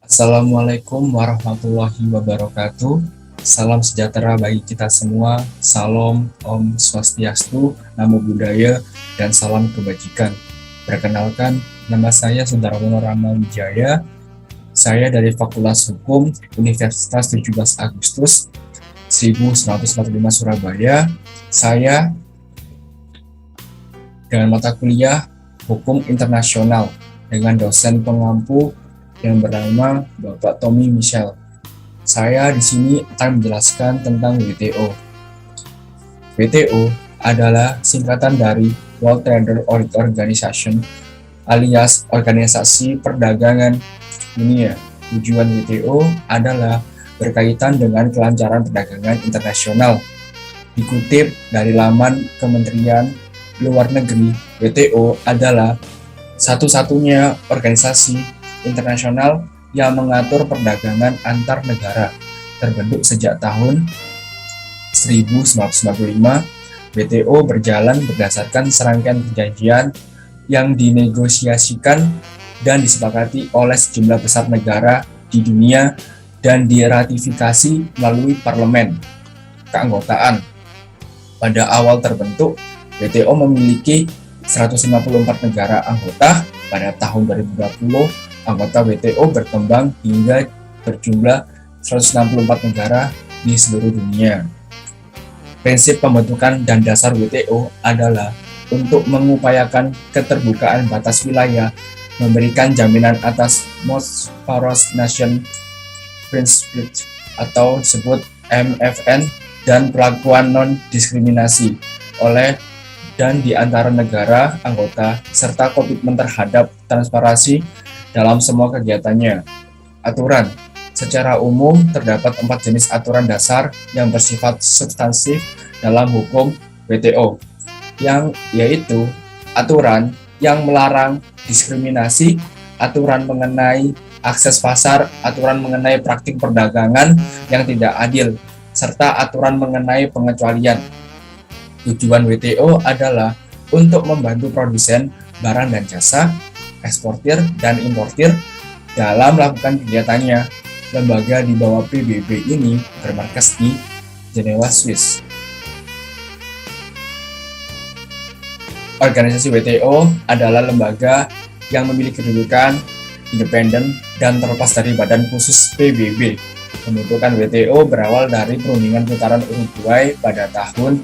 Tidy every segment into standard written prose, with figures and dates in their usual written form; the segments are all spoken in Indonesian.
Assalamualaikum warahmatullahi wabarakatuh. Salam sejahtera bagi kita semua. Salam Om Swastiastu, Namo Buddhaya, dan salam kebajikan. Perkenalkan, nama saya Sundarmono Rama Wijaya. Saya dari Fakultas Hukum Universitas 17 Agustus 1945 Surabaya. Saya dengan mata kuliah Hukum Internasional dengan dosen pengampu yang bernama Bapak Tommy Michel. Saya di sini akan menjelaskan tentang WTO. WTO adalah singkatan dari World Trade Organization alias Organisasi Perdagangan Dunia. Tujuan WTO adalah berkaitan dengan kelancaran perdagangan internasional. Dikutip dari laman Kementerian Luar Negeri, WTO adalah satu-satunya organisasi internasional yang mengatur perdagangan antar negara. Terbentuk sejak tahun 1995, WTO berjalan berdasarkan serangkaian perjanjian yang dinegosiasikan dan disepakati oleh sejumlah besar negara di dunia dan diratifikasi melalui parlemen keanggotaan. Pada awal terbentuk, WTO memiliki 154 negara anggota. Pada tahun 2020, anggota WTO berkembang hingga berjumlah 164 negara di seluruh dunia. Prinsip pembentukan dan dasar WTO adalah untuk mengupayakan keterbukaan batas wilayah, memberikan jaminan atas Most Powerful Nation Principle atau disebut MFN, dan perlakuan non-diskriminasi oleh dan di antara negara anggota, serta komitmen terhadap transparansi dalam semua kegiatannya. Aturan. Secara umum, terdapat 4 jenis aturan dasar yang bersifat substansif dalam hukum WTO, yang yaitu aturan yang melarang diskriminasi, aturan mengenai akses pasar, aturan mengenai praktik perdagangan yang tidak adil, serta aturan mengenai pengecualian. Tujuan WTO adalah untuk membantu produsen barang dan jasa, eksportir dan importir dalam melakukan kegiatannya. Lembaga di bawah PBB ini bermarkas di Jenewa, Swiss. Organisasi WTO adalah lembaga yang memiliki kedudukan independen dan terlepas dari badan khusus PBB. Pembentukan WTO berawal dari perundingan putaran Uruguay pada tahun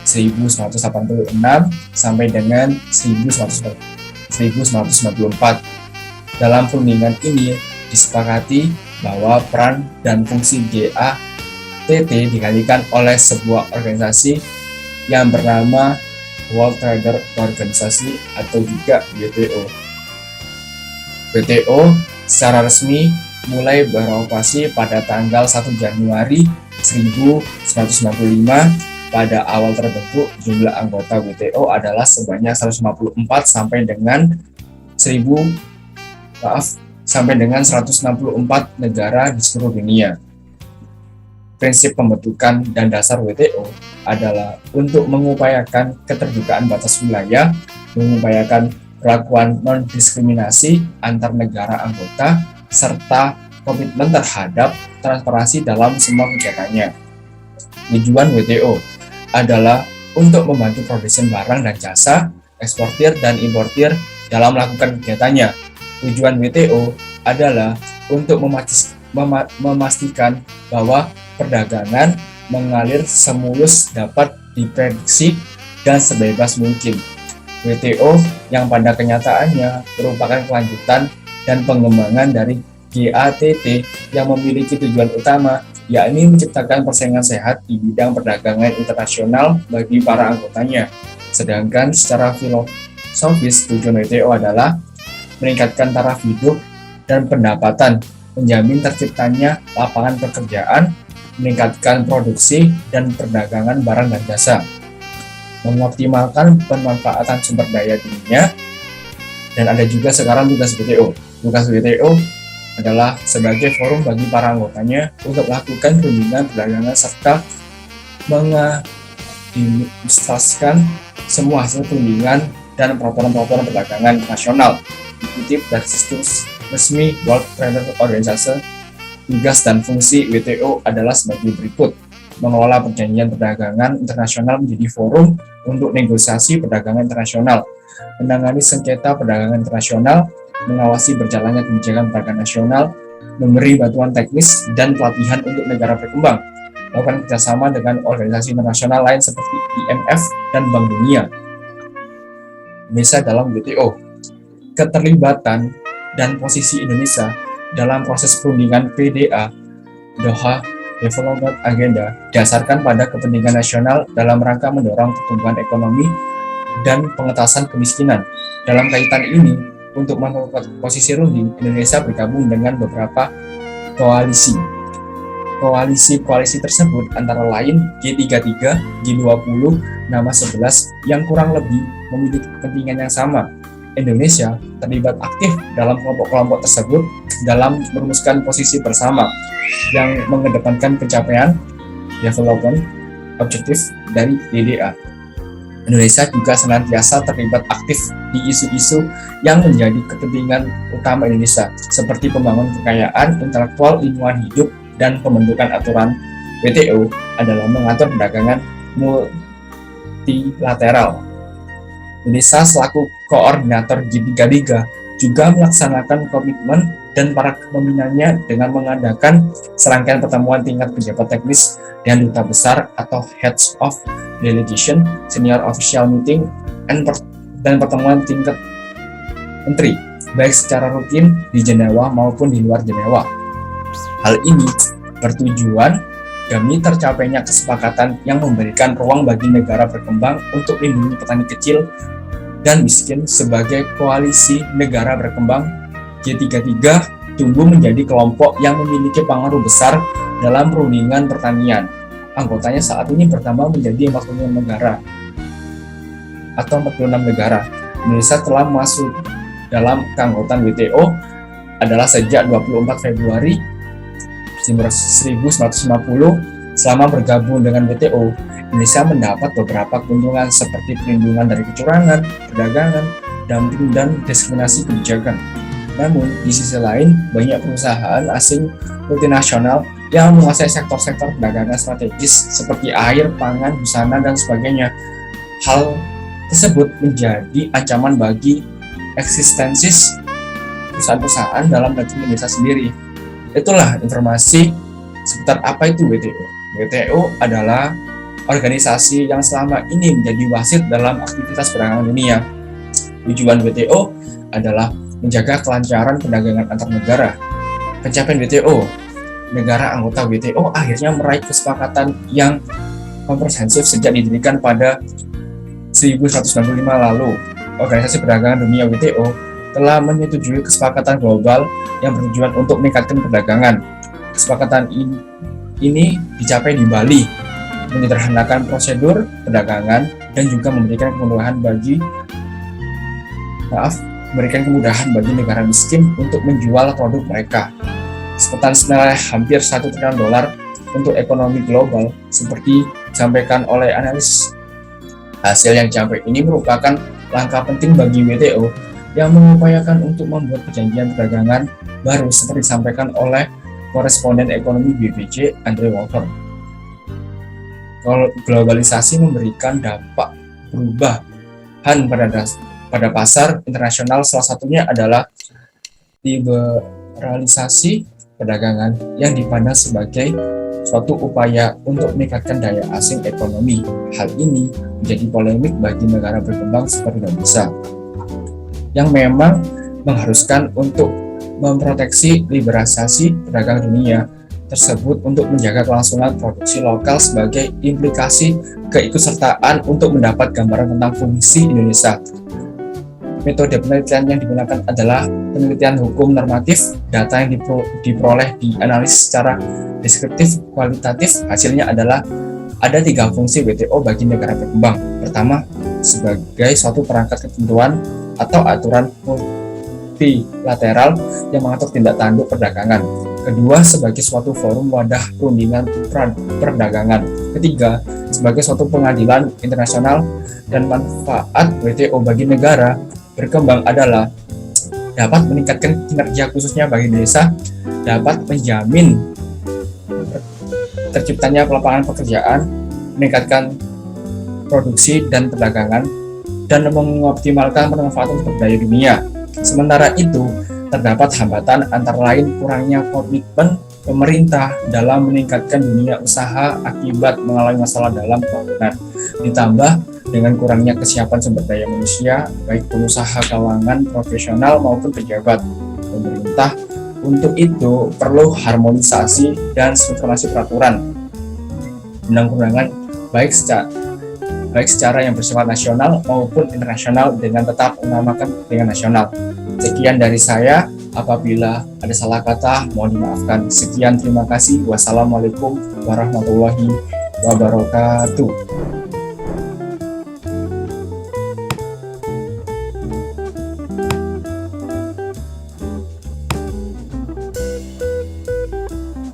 1986 sampai dengan 1994. Dalam perundingan ini disepakati bahwa peran dan fungsi GATT digantikan oleh sebuah organisasi yang bernama World Trade Organization atau juga WTO. WTO secara resmi mulai beroperasi pada tanggal 1 Januari 1995. Pada awal terbentuk, jumlah anggota WTO adalah sebanyak 154 sampai dengan 164 negara di seluruh dunia. Prinsip pembentukan dan dasar WTO adalah untuk mengupayakan keterbukaan batas wilayah, mengupayakan perlakuan non-diskriminasi antar negara anggota, serta komitmen terhadap transparansi dalam semua kegiatannya. Tujuan WTO adalah untuk membantu produsen barang dan jasa, eksportir dan importir dalam melakukan kegiatannya. Tujuan WTO adalah untuk memastikan bahwa perdagangan mengalir semulus, dapat diprediksi dan sebebas mungkin. WTO yang pada kenyataannya merupakan kelanjutan dan pengembangan dari GATT yang memiliki tujuan utama, yakni menciptakan persaingan sehat di bidang perdagangan internasional bagi para anggotanya. Sedangkan secara filosofis, tujuan WTO adalah meningkatkan taraf hidup dan pendapatan, menjamin terciptanya lapangan pekerjaan, meningkatkan produksi dan perdagangan barang dan jasa, mengoptimalkan pemanfaatan sumber daya dunia. Dan ada juga sekarang tugas WTO. Tugas WTO adalah sebagai forum bagi para anggotanya untuk melakukan perundingan perdagangan serta mengadministrasikan semua hasil perundingan dan peraturan-peraturan perdagangan nasional. Dikutip dari situs resmi World Trade Organization. Tugas dan fungsi WTO adalah sebagai berikut: mengelola perjanjian perdagangan internasional menjadi forum untuk negosiasi perdagangan internasional, menangani sengketa perdagangan internasional, mengawasi berjalannya kebijakan perdagangan nasional, memberi bantuan teknis dan pelatihan untuk negara berkembang, melakukan kerjasama dengan organisasi internasional lain seperti IMF dan Bank Dunia. Indonesia dalam WTO. Keterlibatan dan posisi Indonesia dalam proses perundingan PDA Doha Development Agenda dasarkan pada kepentingan nasional dalam rangka mendorong pertumbuhan ekonomi dan pengentasan kemiskinan. Dalam kaitan ini, untuk memperkuat posisi runding, Indonesia bergabung dengan beberapa koalisi. Koalisi tersebut antara lain G33, G20, nama 11 yang kurang lebih memiliki kepentingan yang sama. Indonesia terlibat aktif dalam kelompok-kelompok tersebut dalam merumuskan posisi bersama yang mengedepankan pencapaian development objektif dari DDA. Indonesia juga senantiasa terlibat aktif di isu-isu yang menjadi kepentingan utama Indonesia, seperti pembangunan kekayaan intelektual, lingkungan hidup, dan pembentukan aturan. WTO adalah mengatur perdagangan multilateral. Indonesia selaku koordinator G33 juga melaksanakan komitmen dan para kepemimpinannya dengan mengadakan serangkaian pertemuan tingkat pejabat teknis dan duta besar atau Heads of Delegation, Senior Official Meeting, dan pertemuan tingkat menteri, baik secara rutin di Jenewa maupun di luar Jenewa. Hal ini bertujuan demi tercapainya kesepakatan yang memberikan ruang bagi negara berkembang untuk melindungi petani kecil dan miskin. Sebagai koalisi negara berkembang, G33 tumbuh menjadi kelompok yang memiliki pengaruh besar dalam perundingan pertanian. Anggotanya saat ini bertambah menjadi 46 negara atau 46 negara. Indonesia telah masuk dalam keanggotaan WTO adalah sejak 24 Februari 1950. Selama bergabung dengan WTO, Indonesia mendapat beberapa keuntungan seperti perlindungan dari kecurangan, perdagangan, dumping, dan diskriminasi kebijakan. Namun, di sisi lain, banyak perusahaan asing multinasional yang menguasai sektor-sektor perdagangan strategis seperti air, pangan, busana, dan sebagainya. Hal tersebut menjadi ancaman bagi eksistensi perusahaan-perusahaan dalam negeri Indonesia sendiri. Itulah informasi seputar apa itu WTO. WTO adalah organisasi yang selama ini menjadi wasit dalam aktivitas perdagangan dunia. Tujuan WTO adalah menjaga kelancaran perdagangan antar negara. Pencapaian WTO, negara anggota WTO akhirnya meraih kesepakatan yang komprehensif sejak didirikan pada 1195 lalu. Organisasi Perdagangan Dunia WTO telah menyetujui kesepakatan global yang bertujuan untuk meningkatkan perdagangan. Kesepakatan ini dicapai di Bali, menyederhanakan prosedur perdagangan dan juga memberikan kemudahan bagi negara miskin untuk menjual produk mereka. Kesepakatan senilai hampir $1 triliun untuk ekonomi global seperti disampaikan oleh analis. Hasil yang dicapai ini merupakan langkah penting bagi WTO yang mengupayakan untuk membuat perjanjian perdagangan baru seperti disampaikan oleh koresponden ekonomi BBJ Andre Walker. Globalisasi memberikan dampak perubahan pada pasar internasional, salah satunya adalah liberalisasi perdagangan yang dipandang sebagai suatu upaya untuk meningkatkan daya asing ekonomi. Hal ini menjadi polemik bagi negara berkembang seperti Indonesia, yang memang mengharuskan untuk memproteksi liberalisasi perdagangan dunia tersebut untuk menjaga kelangsungan produksi lokal sebagai implikasi keikutsertaan untuk mendapat gambaran tentang fungsi Indonesia. Metode penelitian yang digunakan adalah penelitian hukum normatif. Data yang diperoleh dianalisis secara deskriptif kualitatif. Hasilnya adalah ada 3 fungsi WTO bagi negara berkembang. Pertama, sebagai suatu perangkat ketentuan atau aturan multilateral yang mengatur tindak tanduk perdagangan. Kedua, sebagai suatu forum wadah perundingan perdagangan. Ketiga, sebagai suatu pengadilan internasional. Dan manfaat WTO bagi negara berkembang adalah dapat meningkatkan kinerja khususnya bagi desa, dapat menjamin terciptanya lapangan pekerjaan, meningkatkan produksi dan perdagangan, dan mengoptimalkan pemanfaatan sumber daya dunia. Sementara itu, terdapat hambatan antara lain kurangnya komitmen pemerintah dalam meningkatkan dunia usaha akibat mengalami masalah dalam pembangunan, ditambah dengan kurangnya kesiapan sumber daya manusia, baik pengusaha kalangan profesional maupun pejabat pemerintah. Untuk itu, perlu harmonisasi dan sinkronisasi peraturan undang-undangan baik secara yang bersifat nasional maupun internasional dengan tetap menamakan kepentingan nasional. Sekian dari saya. Apabila ada salah kata, mohon dimaafkan. Sekian, terima kasih. Wassalamualaikum warahmatullahi wabarakatuh.